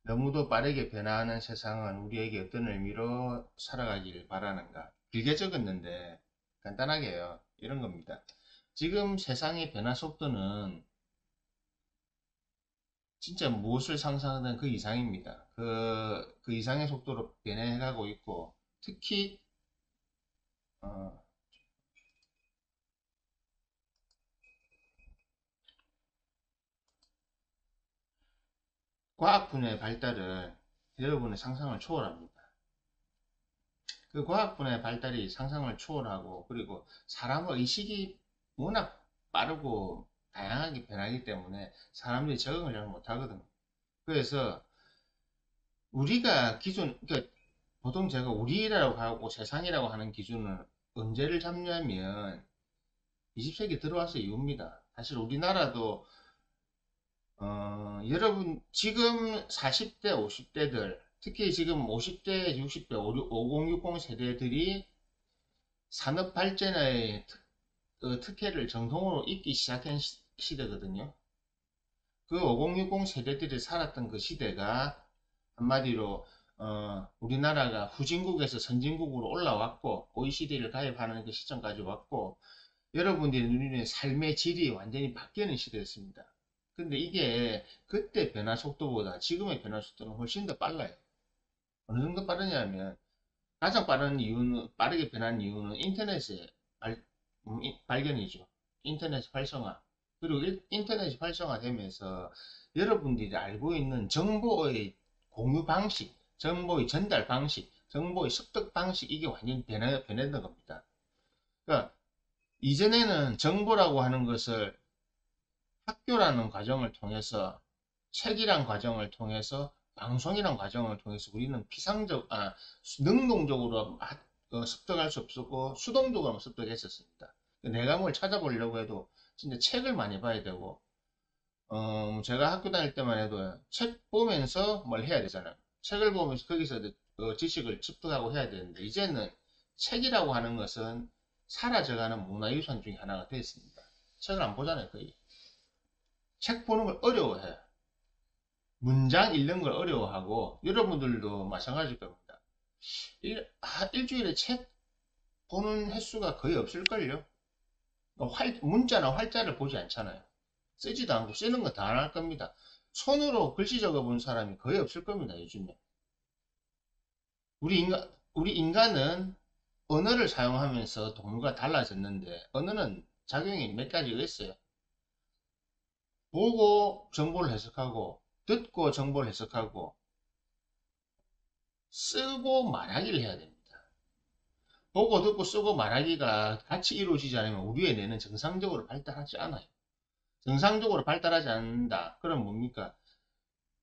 너무도 빠르게 변화하는 세상은 우리에게 어떤 의미로 살아가길 바라는가? 길게 적었는데 간단하게요. 이런 겁니다. 지금 세상의 변화 속도는 진짜 무엇을 상상하든 그 이상입니다. 그 이상의 속도로 변해가고 있고, 특히 어, 과학 분야의 발달은 여러분의 상상을 초월합니다. 그 과학 분야의 발달이 상상을 초월하고, 그리고 사람의 의식이 워낙 빠르고 다양하게 변하기 때문에 사람들이 적응을 잘 못하거든요. 그래서 우리가 그러니까 보통 제가 우리라고 하고 세상이라고 하는 기준은 언제를 잡냐면 20세기 들어와서 이후입니다. 사실 우리나라도 여러분 지금 40대, 50대들 특히 지금 50대, 60대, 5060 세대들이 산업 발전의 특혜를 정통으로 입기 시작한 시대거든요. 그 5060 세대들이 살았던 그 시대가 한마디로 우리나라가 후진국에서 선진국으로 올라왔고 OECD를 가입하는 그 시점까지 왔고 여러분들이 누리는 삶의 질이 완전히 바뀌는 시대였습니다. 근데 이게 그때 변화 속도보다 지금의 변화 속도는 훨씬 더 빨라요. 어느 정도 빠르냐면 가장 빠른 이유는 빠르게 변한 이유는 인터넷의 발견이죠. 인터넷 활성화. 그리고 인터넷이 활성화되면서 여러분들이 알고 있는 정보의 공유 방식, 정보의 전달 방식, 정보의 습득 방식 이게 완전히 변했던 겁니다. 그러니까 이전에는 정보라고 하는 것을 학교라는 과정을 통해서 책이란 과정을 통해서 방송이란 과정을 통해서 우리는 능동적으로 습득할 수 없었고 수동적으로 습득했었습니다. 내가 뭘 찾아보려고 해도 진짜 책을 많이 봐야 되고 제가 학교 다닐 때만 해도 책 보면서 뭘 해야 되잖아요. 책을 보면서 거기서 지식을 습득하고 해야 되는데 이제는 책이라고 하는 것은 사라져가는 문화유산 중에 하나가 되었습니다. 책을 안 보잖아요, 거의. 책 보는 걸 어려워해요. 문장 읽는 걸 어려워하고 여러분들도 마찬가지일 겁니다. 일주일에 책 보는 횟수가 거의 없을걸요. 문자나 활자를 보지 않잖아요. 쓰지도 않고 쓰는 거 다 안 할 겁니다. 손으로 글씨 적어본 사람이 거의 없을 겁니다. 요즘에. 우리 인간은 언어를 사용하면서 동물과 달라졌는데 언어는 작용이 몇 가지가 있어요. 보고 정보를 해석하고 듣고 정보를 해석하고 쓰고 말하기를 해야 됩니다. 보고 듣고 쓰고 말하기가 같이 이루어지지 않으면 우리의 뇌는 정상적으로 발달하지 않아요. 정상적으로 발달하지 않는다. 그럼 뭡니까?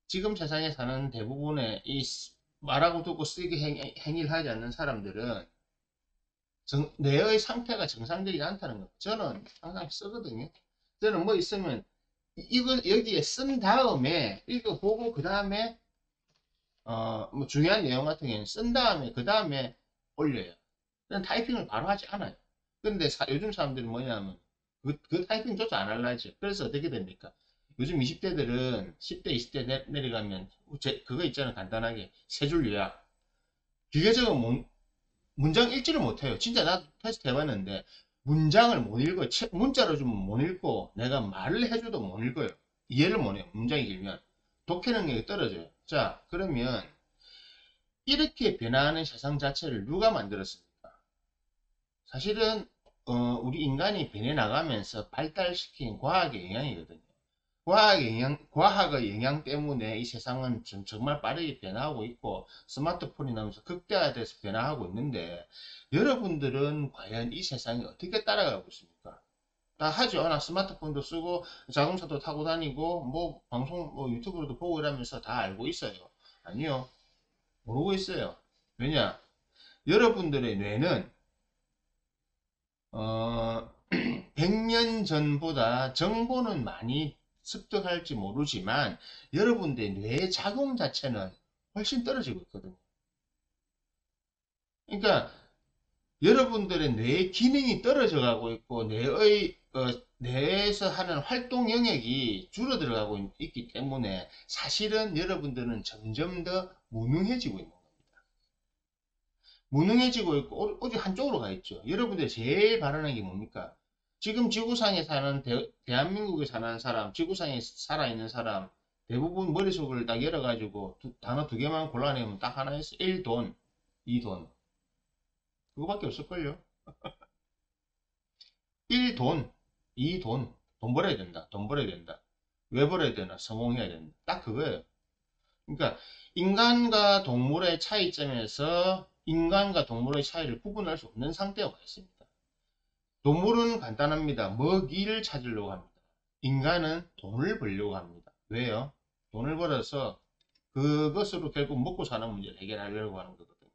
지금 세상에 사는 대부분의 이 말하고 듣고 쓰기 행위를 하지 않는 사람들은 뇌의 상태가 정상적이지 않다는 거. 저는 항상 쓰거든요. 저는 뭐 있으면 이거 여기에 쓴 다음에 이거 보고 그 다음에 뭐 중요한 내용 같은 경우는 쓴 다음에 그 다음에 올려요. 그냥 타이핑을 바로 하지 않아요. 근데 요즘 사람들은 뭐냐면 그 타이핑조차 안 할라죠. 그래서 어떻게 됩니까? 요즘 20대들은 10대, 20대 내려가면 그거 있잖아요. 간단하게 세 줄 요약. 비교적은 문장 읽지를 못해요. 진짜 나 테스트 해봤는데 문장을 못 읽어요. 문자로 주면 못 읽고 내가 말을 해줘도 못 읽어요. 이해를 못해요. 문장이 길면. 독해 능력이 떨어져요. 자, 그러면 이렇게 변화하는 세상 자체를 누가 만들었습니까? 사실은 우리 인간이 변해 나가면서 발달시킨 과학의 영향이거든요. 과학의 영향 때문에 이 세상은 정말 빠르게 변화하고 있고 스마트폰이 나오면서 극대화돼서 변화하고 있는데 여러분들은 과연 이 세상이 어떻게 따라가고 있습니까? 다 하죠. 나 스마트폰도 쓰고 자동차도 타고 다니고 뭐 방송 뭐 유튜브로도 보고 이러면서 다 알고 있어요. 아니요. 모르고 있어요. 왜냐? 여러분들의 뇌는 100년 전보다 정보는 많이 습득할지 모르지만 여러분들의 뇌의 작용 자체는 훨씬 떨어지고 있거든요. 그러니까 여러분들의 뇌의 기능이 떨어져 가고 있고 뇌의 내에서 하는 활동 영역이 줄어들어가고 있기 때문에 사실은 여러분들은 점점 더 무능해지고 있는 겁니다. 무능해지고 있고 오직 한쪽으로 가 있죠. 여러분들이 제일 바라는 게 뭡니까? 지금 지구상에 사는 대한민국에 사는 사람, 지구상에 살아있는 사람 대부분 머릿속을 딱 열어가지고 단어 두 개만 골라내면 딱 하나 있어. 1돈, 2돈. 그거밖에 없을걸요? 1돈, 2돈. 돈 벌어야 된다. 돈 벌어야 된다. 왜 벌어야 되나? 성공해야 된다. 딱 그거예요. 그러니까 인간과 동물의 차이점에서 인간과 동물의 차이를 구분할 수 없는 상태가 와 있습니다. 동물은 간단합니다. 먹이를 찾으려고 합니다. 인간은 돈을 벌려고 합니다. 왜요? 돈을 벌어서 그것으로 결국 먹고 사는 문제를 해결하려고 하는 거거든요.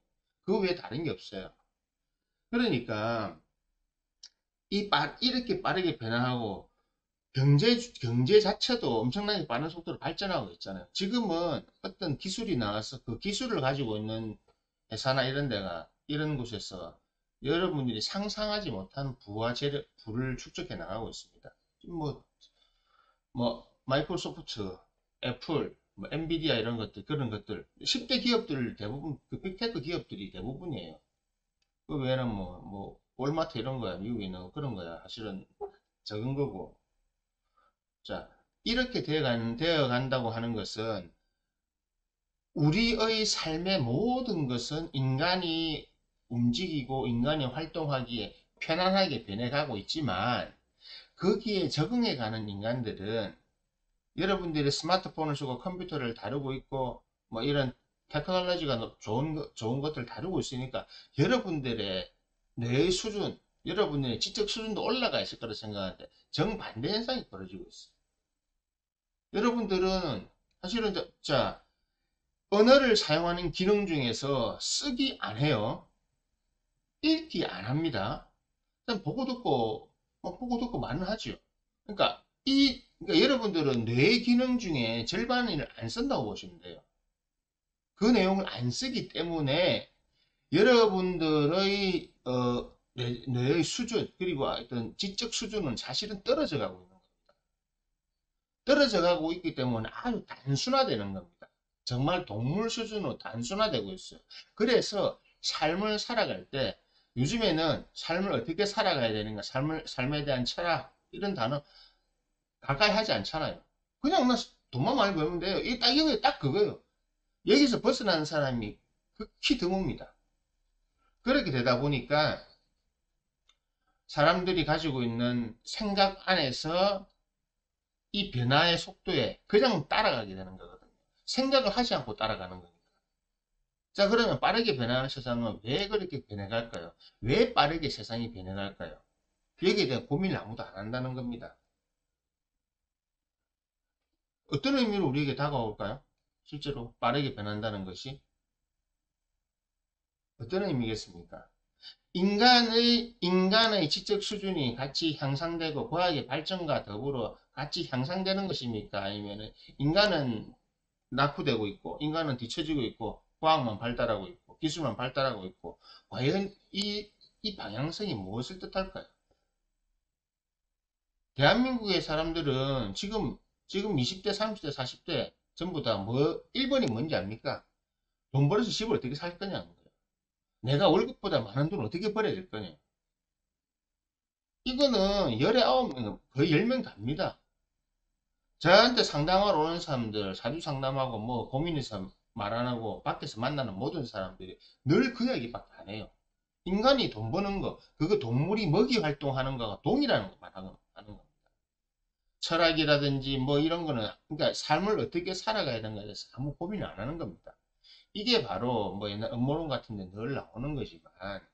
그 외에 다른 게 없어요. 그러니까 이렇게 빠르게 변화하고 경제 자체도 엄청나게 빠른 속도로 발전하고 있잖아요. 지금은 어떤 기술이 나와서 그 기술을 가지고 있는 회사나 이런 데가 이런 곳에서 여러분들이 상상하지 못한 부를 축적해 나가고 있습니다. 마이크로소프트, 애플, 엔비디아 이런 것들, 그런 것들 10대 기업들 대부분 그 빅테크 기업들이 대부분이에요. 그 외에는 월마트 이런 거야, 미국에 있는 그런 거야. 사실은 적은 거고. 자, 이렇게 되어 간다고 하는 것은 우리의 삶의 모든 것은 인간이 움직이고 인간이 활동하기에 편안하게 변해가고 있지만 거기에 적응해 가는 인간들은 여러분들이 스마트폰을 쓰고 컴퓨터를 다루고 있고 이런 테크놀로지가 좋은 것들을 다루고 있으니까 여러분들의 뇌의 수준, 여러분들의 지적 수준도 올라가 있을 거라 생각하는데 정반대 현상이 벌어지고 있어요. 여러분들은 사실은 언어를 사용하는 기능 중에서 쓰기 안 해요. 읽기 안 합니다. 일단 보고 듣고 말은 하죠. 그러니까 여러분들은 뇌 기능 중에 절반을 안 쓴다고 보시면 돼요. 그 내용을 안 쓰기 때문에 여러분들의 뇌의 수준 그리고 어떤 지적 수준은 사실은 떨어져 가고 있는 겁니다. 떨어져 가고 있기 때문에 아주 단순화되는 겁니다. 정말 동물 수준으로 단순화되고 있어요. 그래서 삶을 살아갈 때 요즘에는 삶을 어떻게 살아가야 되는가, 삶에 대한 철학 이런 단어 가까이 하지 않잖아요. 그냥 나 돈만 많이 벌면 돼요. 이거 딱 그거예요. 여기서 벗어나는 사람이 극히 드뭅니다. 그렇게 되다 보니까 사람들이 가지고 있는 생각 안에서 이 변화의 속도에 그냥 따라가게 되는 거거든요. 생각을 하지 않고 따라가는 거니까. 자, 그러면 빠르게 변하는 세상은 왜 그렇게 변해갈까요? 왜 빠르게 세상이 변해갈까요? 여기에 대한 고민을 아무도 안 한다는 겁니다. 어떤 의미로 우리에게 다가올까요? 실제로 빠르게 변한다는 것이 어떤 의미겠습니까? 인간의 지적 수준이 같이 향상되고 과학의 발전과 더불어 같이 향상되는 것입니까? 아니면 인간은 낙후되고 있고 인간은 뒤처지고 있고 과학만 발달하고 있고 기술만 발달하고 있고 과연 이 방향성이 무엇을 뜻할까요? 대한민국의 사람들은 지금 20대, 30대, 40대 전부 다 1번이 뭔지 압니까? 돈 벌어서 집을 어떻게 살 거냐는 거예요. 내가 월급보다 많은 돈을 어떻게 벌어야 될 거냐. 이거는 열에 9명, 거의 10명 답니다. 저한테 상담하러 오는 사람들, 사주 상담하고 고민해서 말 안 하고 밖에서 만나는 모든 사람들이 늘 그 이야기밖에 안 해요. 인간이 돈 버는 거, 그거 동물이 먹이 활동하는 거가 동일하는 것만 하는 겁니다. 철학이라든지 이런 거는, 그러니까 삶을 어떻게 살아가야 되는가에 대해서 아무 고민을 안 하는 겁니다. 이게 바로 옛날 음모론 같은 데 늘 나오는 거지만,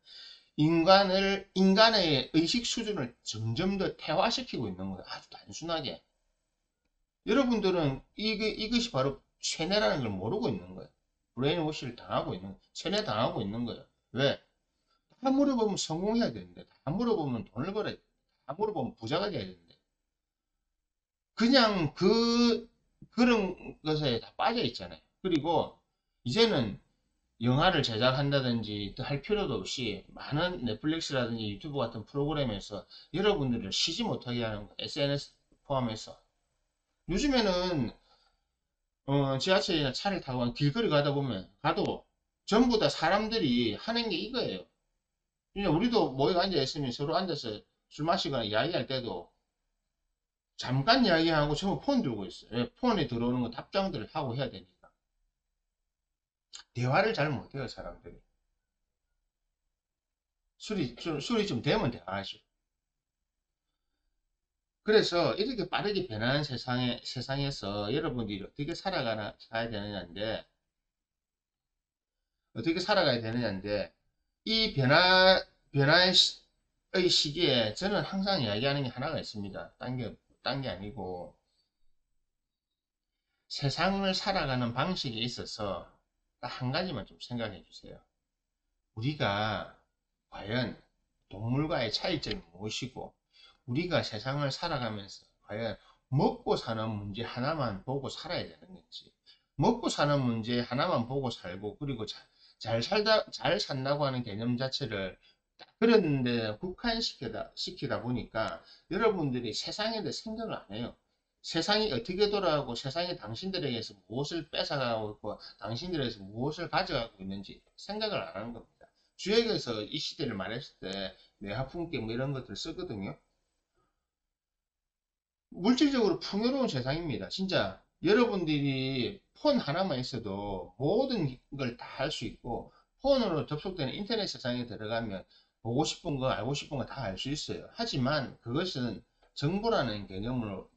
인간의 의식 수준을 점점 더 태화시키고 있는 거예요. 아주 단순하게. 여러분들은 이것이 바로 세뇌라는 걸 모르고 있는 거예요. 브레인워시를 당하고 있는, 세뇌 당하고 있는 거예요. 왜? 다 물어보면 성공해야 되는데, 다 물어보면 돈을 벌어야 돼. 다 물어보면 부자가 돼야 되는데. 그냥 그런 것에 다 빠져 있잖아요. 그리고 이제는 영화를 제작한다든지 할 필요도 없이 많은 넷플릭스라든지 유튜브 같은 프로그램에서 여러분들을 쉬지 못하게 하는 거, SNS 포함해서. 요즘에는 지하철이나 차를 타고 길거리 가다 보면 가도 전부 다 사람들이 하는 게 이거예요. 그냥 우리도 모여 앉아 있으면 서로 앉아서 술 마시거나 이야기할 때도 잠깐 이야기하고 전부 폰 들고 있어요. 왜? 폰에 들어오는 거 답장들을 하고 해야 되니까. 대화를 잘 못해요, 사람들이. 술이 좀 되면 대화하죠. 그래서 이렇게 빠르게 변하는 세상에서 여러분들이 가야 되느냐인데, 어떻게 살아가야 되느냐인데, 이 변화의 시기에 저는 항상 이야기하는 게 하나가 있습니다. 딴 게 아니고, 세상을 살아가는 방식에 있어서 딱 한 가지만 좀 생각해 주세요. 우리가 과연 동물과의 차이점이 무엇이고, 우리가 세상을 살아가면서 과연 먹고 사는 문제 하나만 보고 살아야 되는 건지, 먹고 사는 문제 하나만 보고 살고, 그리고 잘 산다고 하는 개념 자체를 그런데 시키다 보니까 여러분들이 세상에 대해 생각을 안 해요. 세상이 어떻게 돌아가고 세상이 당신들에게서 무엇을 뺏어가고 있고 당신들에게서 무엇을 가져가고 있는지 생각을 안 하는 겁니다. 주역에서 이 시대를 말했을 때 뇌하풍계 뭐 이런 것들 쓰거든요. 물질적으로 풍요로운 세상입니다. 진짜 여러분들이 폰 하나만 있어도 모든 걸 다 할 수 있고 폰으로 접속되는 인터넷 세상에 들어가면 보고 싶은 거 알고 싶은 거 다 알 수 있어요. 하지만 그것은 정보라는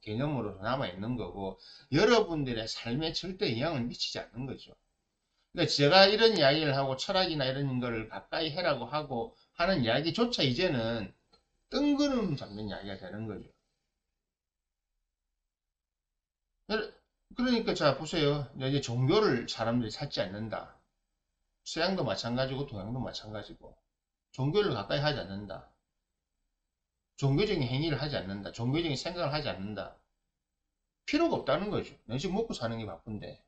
개념으로 남아 있는 거고 여러분들의 삶에 절대 영향을 미치지 않는 거죠. 그러니까 제가 이런 이야기를 하고 철학이나 이런 거를 가까이 해라고 하고 하는 이야기조차 이제는 뜬구름 잡는 이야기가 되는 거죠. 그러니까 자 보세요. 이제 종교를 사람들이 찾지 않는다. 서양도 마찬가지고 동양도 마찬가지고 종교를 가까이 하지 않는다. 종교적인 행위를 하지 않는다. 종교적인 생각을 하지 않는다. 필요가 없다는 거죠. 내 지금 먹고 사는 게 바쁜데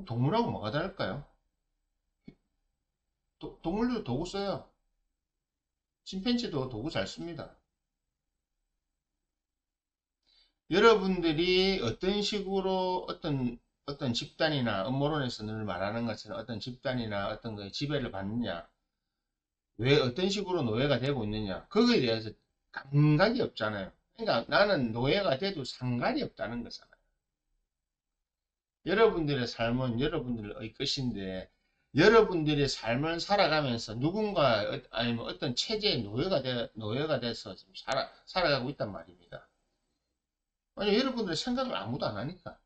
동물하고 뭐가 다를까요? 동물도 도구 써요. 침팬지도 도구 잘 씁니다. 여러분들이 어떤 식으로 어떤 집단이나 음모론에서 늘 말하는 것처럼 어떤 집단이나 어떤 그 지배를 받느냐, 왜 어떤 식으로 노예가 되고 있느냐, 거기에 대해서 감각이 없잖아요. 그러니까 나는 노예가 돼도 상관이 없다는 거잖아요. 여러분들의 삶은 여러분들의 것인데, 여러분들의 삶을 살아가면서 누군가 아니면 어떤 체제의 노예가 돼서 지금 살아가고 있단 말입니다. 아니, 여러분들의 생각을 아무도 안 하니까.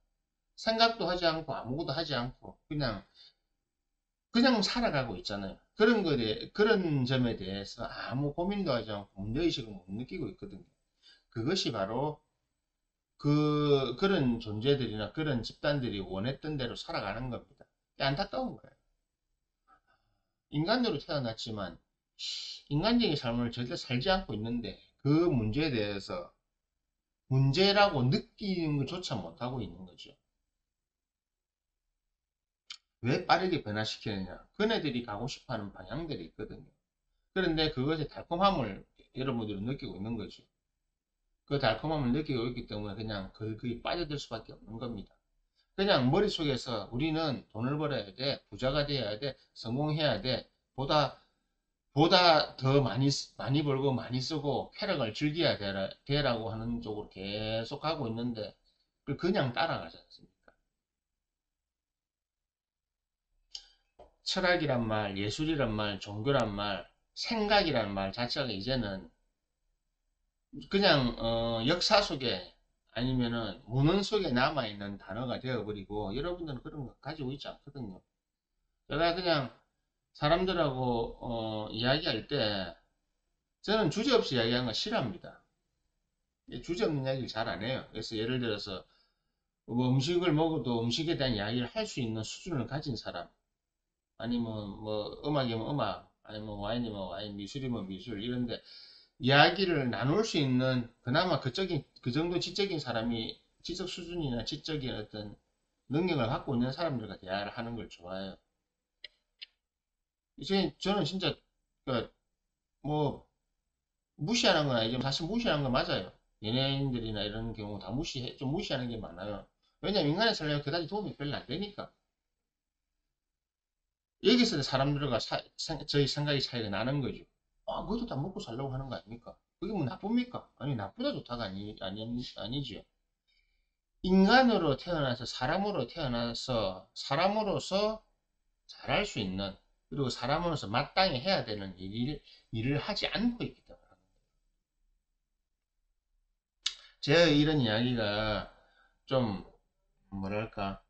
생각도 하지 않고 아무것도 하지 않고 그냥 살아가고 있잖아요. 그런 점에 대해서 아무 고민도 하지 않고 문제의식을 못 느끼고 있거든요. 그것이 바로 그런 존재들이나 그런 집단들이 원했던 대로 살아가는 겁니다. 안타까운 거예요. 인간으로 태어났지만 인간적인 삶을 절대 살지 않고 있는데 그 문제에 대해서 문제라고 느끼는 것조차 못하고 있는 거죠. 왜 빠르게 변화시키느냐? 그네들이 가고 싶어하는 방향들이 있거든요. 그런데 그것의 달콤함을 여러분들은 느끼고 있는 거죠. 그 달콤함을 느끼고 있기 때문에 그냥 거기 빠져들 수밖에 없는 겁니다. 그냥 머릿속에서 우리는 돈을 벌어야 돼, 부자가 돼야 돼, 성공해야 돼, 보다 더 많이 벌고 많이 쓰고 쾌락을 즐겨야 되라고 하는 쪽으로 계속 가고 있는데 그걸 그냥 따라가지 않습니까? 철학이란 말, 예술이란 말, 종교란 말, 생각이란 말 자체가 이제는 그냥 역사 속에 아니면은 문헌 속에 남아있는 단어가 되어버리고 여러분들은 그런 거 가지고 있지 않거든요. 제가 그냥 사람들하고 이야기할 때 저는 주제없이 이야기하는 거 싫어합니다. 주제 없는 이야기를 잘 안 해요. 그래서 예를 들어서 뭐 음식을 먹어도 음식에 대한 이야기를 할 수 있는 수준을 가진 사람 아니면 뭐 음악이면 음악 아니면 와인이면 와인 미술이면 미술 이런데 이야기를 나눌 수 있는 그나마 그 정도 지적인 사람이 지적 수준이나 지적인 어떤 능력을 갖고 있는 사람들과 대화를 하는 걸 좋아해요. 이제 저는 진짜 그 뭐 무시하는 건 아니지만 사실 무시하는 건 맞아요. 연예인들이나 이런 경우 다 좀 무시하는 게 많아요. 왜냐면 인간의 삶에 그다지 도움이 별로 안 되니까. 여기서 사람들과 저희 생각이 차이가 나는 거죠. 아, 그것도 다 먹고 살려고 하는 거 아닙니까? 그게 뭐 나쁩니까? 아니, 나쁘다 좋다가 아니죠. 인간으로 태어나서 사람으로 태어나서 사람으로서 잘할 수 있는, 그리고 사람으로서 마땅히 해야 되는 일을 하지 않고 있기 때문에. 제 이런 이야기가 좀, 뭐랄까,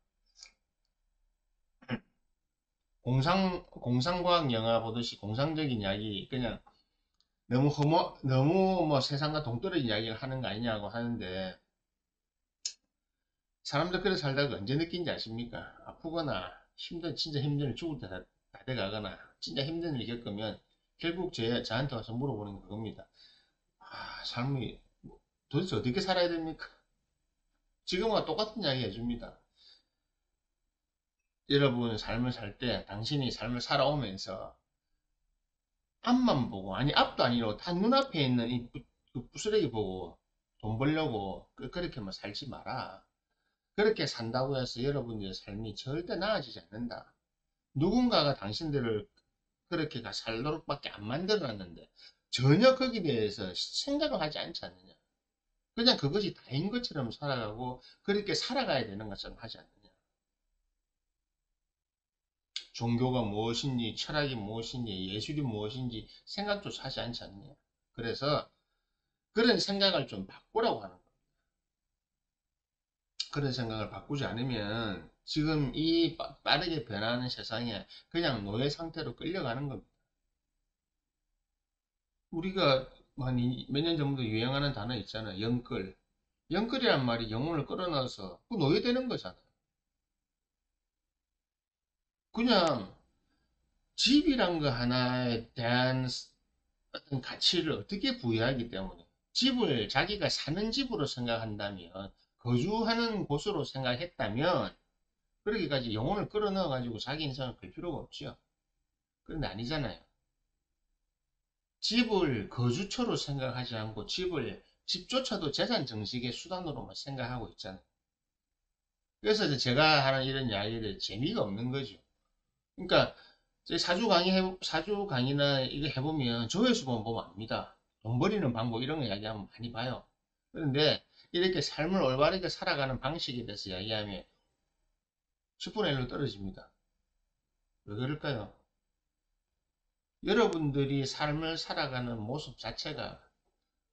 공상과학 영화 보듯이 공상적인 이야기, 그냥 너무 뭐 세상과 동떨어진 이야기를 하는 거 아니냐고 하는데, 사람들 그래 살다가 언제 느낀지 아십니까? 아프거나 진짜 힘든 죽을 때 다 돼가거나 진짜 힘든 일 겪으면 결국 저한테 와서 물어보는 게 그겁니다. 아, 삶이 도대체 어떻게 살아야 됩니까? 지금과 똑같은 이야기 해줍니다. 여러분 삶을 살 때 당신이 삶을 살아오면서 앞만 보고, 아니 앞도 아니고 다 눈앞에 있는 그 부스러기 보고 돈 벌려고 그렇게만 살지 마라. 그렇게 산다고 해서 여러분의 삶이 절대 나아지지 않는다. 누군가가 당신들을 그렇게 살도록밖에 안 만들어놨는데 전혀 거기에 대해서 생각을 하지 않지 않느냐. 그냥 그것이 다인 것처럼 살아가고 그렇게 살아가야 되는 것처럼 하지 않느냐. 종교가 무엇인지, 철학이 무엇인지, 예술이 무엇인지 생각조차 하지 않지 않느냐. 그래서 그런 생각을 좀 바꾸라고 하는 거예요. 그런 생각을 바꾸지 않으면 지금 이 빠르게 변하는 세상에 그냥 노예 상태로 끌려가는 겁니다. 우리가 몇 년 전부터 유행하는 단어 있잖아요. 영끌. 영끌이란 말이 영혼을 끌어넣어서 그 노예되는 거잖아요. 그냥 집이란 거 하나에 대한 어떤 가치를 어떻게 부여하기 때문에 집을 자기가 사는 집으로 생각한다면 거주하는 곳으로 생각했다면 그러기까지 영혼을 끌어넣어 가지고 자기 인생을 걸 필요가 없죠. 그런데 아니잖아요. 집을 거주처로 생각하지 않고 집조차도 재산 증식의 수단으로만 생각하고 있잖아요. 그래서 이제 제가 하는 이런 이야기들 재미가 없는 거죠. 그러니까 사주 강의나 이거 해보면 조회수 보면 압니다. 돈 버리는 방법 이런 거 이야기하면 많이 봐요. 그런데 이렇게 삶을 올바르게 살아가는 방식에 대해서 이야기하면 10분의 1로 떨어집니다. 왜 그럴까요? 여러분들이 삶을 살아가는 모습 자체가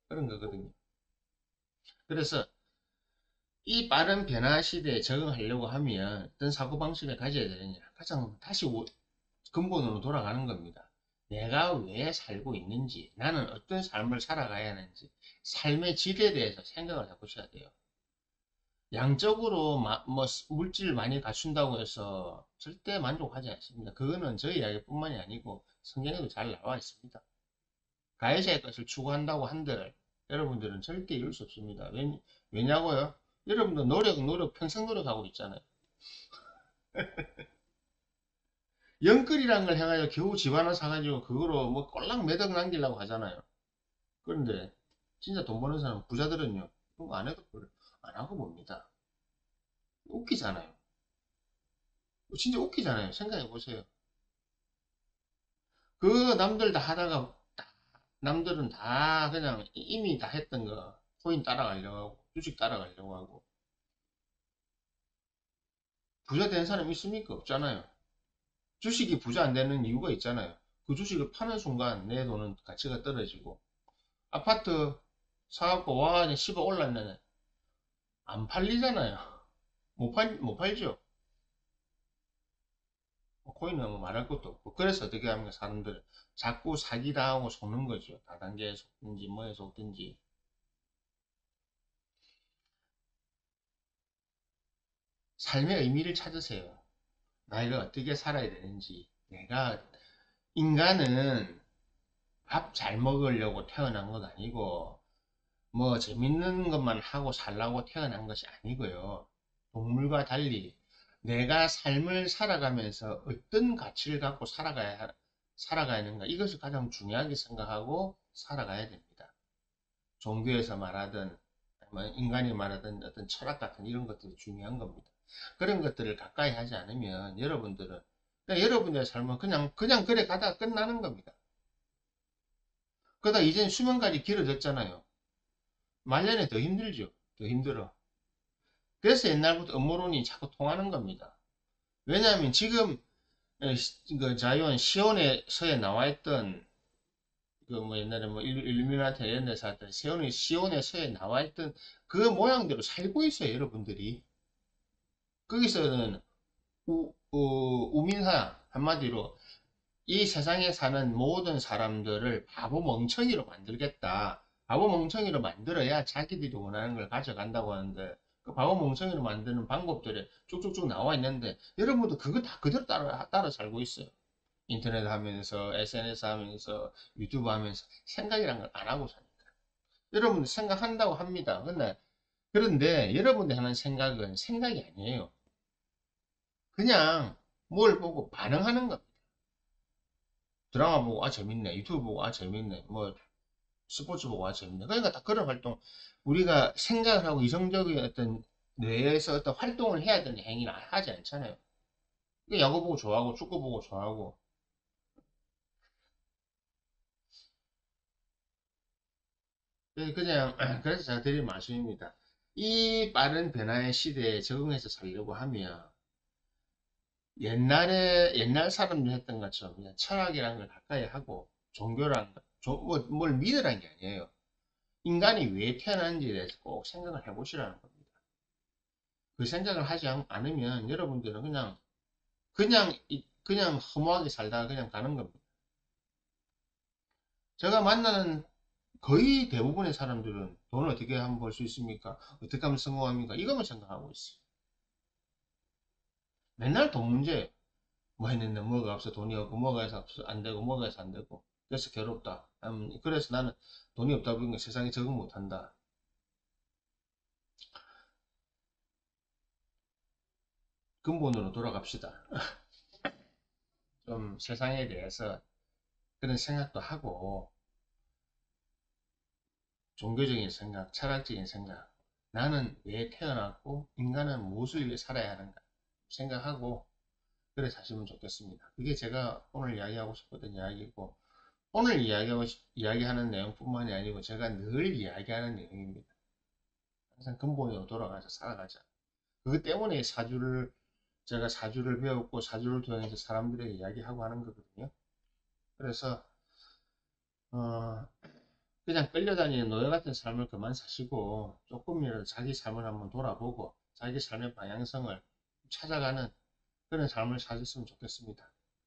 그런 거거든요. 그래서 이 빠른 변화 시대에 적응하려고 하면 어떤 사고방식을 가져야 되느냐. 가장 다시 근본으로 돌아가는 겁니다. 내가 왜 살고 있는지, 나는 어떤 삶을 살아가야 하는지, 삶의 질에 대해서 생각을 해보셔야 돼요. 양적으로 뭐 물질을 많이 갖춘다고 해서 절대 만족하지 않습니다. 그거는 저희 이야기뿐만이 아니고 성경에도 잘 나와 있습니다. 가해자의 것을 추구한다고 한들 여러분들은 절대 이룰 수 없습니다. 왜냐고요? 여러분들 평생 노력하고 있잖아요. 영끌이란 걸 해가지고 겨우 집 하나 사가지고 그거로 뭐 꼴랑 매덕 남기려고 하잖아요. 그런데 진짜 돈 버는 사람 부자들은요. 그런 거 안 해도 그걸 안 하고 봅니다. 웃기잖아요. 진짜 웃기잖아요. 생각해 보세요. 그 남들 다 하다가 남들은 다 그냥 이미 다 했던 거 코인 따라가려고 하고 주식 따라가려고 하고 부자 된 사람 있습니까? 없잖아요. 주식이 부자 안 되는 이유가 있잖아요. 그 주식을 파는 순간 내 돈은 가치가 떨어지고 아파트 사갖고 와 10억 올랐네 안 팔리잖아요. 못 팔죠. 코인은 뭐 말할 것도 없고 그래서 어떻게 하면 사람들 자꾸 사기당하고 속는 거죠. 다단계에 속든지 뭐에 속든지 삶의 의미를 찾으세요. 나이가 어떻게 살아야 되는지 내가 인간은 밥 잘 먹으려고 태어난 것 아니고 뭐 재밌는 것만 하고 살라고 태어난 것이 아니고요. 동물과 달리 내가 삶을 살아가면서 어떤 가치를 갖고 살아가야 하는가. 이것을 가장 중요하게 생각하고 살아가야 됩니다. 종교에서 말하든, 인간이 말하든 어떤 철학 같은 이런 것들이 중요한 겁니다. 그런 것들을 가까이 하지 않으면 여러분들은, 그냥 여러분들의 삶은 그냥 그래 가다가 끝나는 겁니다. 그러다 이제 수명까지 길어졌잖아요. 말년에 더 힘들죠. 더 힘들어. 그래서 옛날부터 음모론이 자꾸 통하는 겁니다. 왜냐하면 지금 그 자유한 시온에서에 나와 있던 그 뭐 옛날에 뭐 일루미나티 이런 데서 했던 시온에서에 나와 있던 그 모양대로 살고 있어요, 여러분들이. 거기서는 우민사 한마디로 이 세상에 사는 모든 사람들을 바보 멍청이로 만들겠다. 바보 멍청이로 만들어야 자기들이 원하는 걸 가져간다고 하는데 그 바보 멍청이로 만드는 방법들이 쭉쭉쭉 나와 있는데 여러분도 그거 다 그대로 따라 살고 있어요. 인터넷 하면서 SNS 하면서 유튜브 하면서 생각이란 걸 안 하고 사니까. 여러분들 생각한다고 합니다. 그런데 여러분들 하는 생각은 생각이 아니에요. 그냥 뭘 보고 반응하는 겁니다. 드라마 보고 아 재밌네. 유튜브 보고 아 재밌네. 뭐 스포츠 보고 아 재밌네. 그러니까 다 그런 활동 우리가 생각을 하고 이성적인 어떤 뇌에서 어떤 활동을 해야 되는 행위는 하지 않잖아요. 그러니까 야구 보고 좋아하고 축구 보고 좋아하고 그냥 그래서 제가 드린 말씀입니다. 이 빠른 변화의 시대에 적응해서 살려고 하면 옛날 사람들 했던 것처럼 그냥 철학이라는 걸 가까이 하고 종교라는 것, 뭘 믿으라는 게 아니에요. 인간이 왜 태어났는지에 대해서 꼭 생각을 해보시라는 겁니다. 그 생각을 하지 않으면 여러분들은 그냥 허무하게 살다가 그냥 가는 겁니다. 제가 만나는 거의 대부분의 사람들은 돈을 어떻게 하면 벌 수 있습니까? 어떻게 하면 성공합니까? 이것만 생각하고 있어요. 맨날 돈 문제. 뭐 했는데 뭐가 없어 돈이 없고 뭐가 해서 안 되고 뭐가 해서 안 되고 그래서 괴롭다. 그래서 나는 돈이 없다 보니까 세상에 적응 못한다. 근본으로 돌아갑시다. 좀 세상에 대해서 그런 생각도 하고 종교적인 생각, 철학적인 생각 나는 왜 태어났고 인간은 무엇을 위해 살아야 하는가 생각하고 그래 사시면 좋겠습니다. 그게 제가 오늘 이야기하고 싶었던 이야기고 오늘 이야기하는 내용뿐만이 아니고 제가 늘 이야기하는 내용입니다. 항상 근본으로 돌아가서 살아가자. 그것 때문에 제가 사주를 배웠고 사주를 통해서 사람들에게 이야기하고 하는 거거든요. 그래서 어, 그냥 끌려다니는 노예 같은 삶을 그만 사시고 조금이라도 자기 삶을 한번 돌아보고 자기 삶의 방향성을 찾아가는 그런 삶을 사셨으면 좋겠습니다.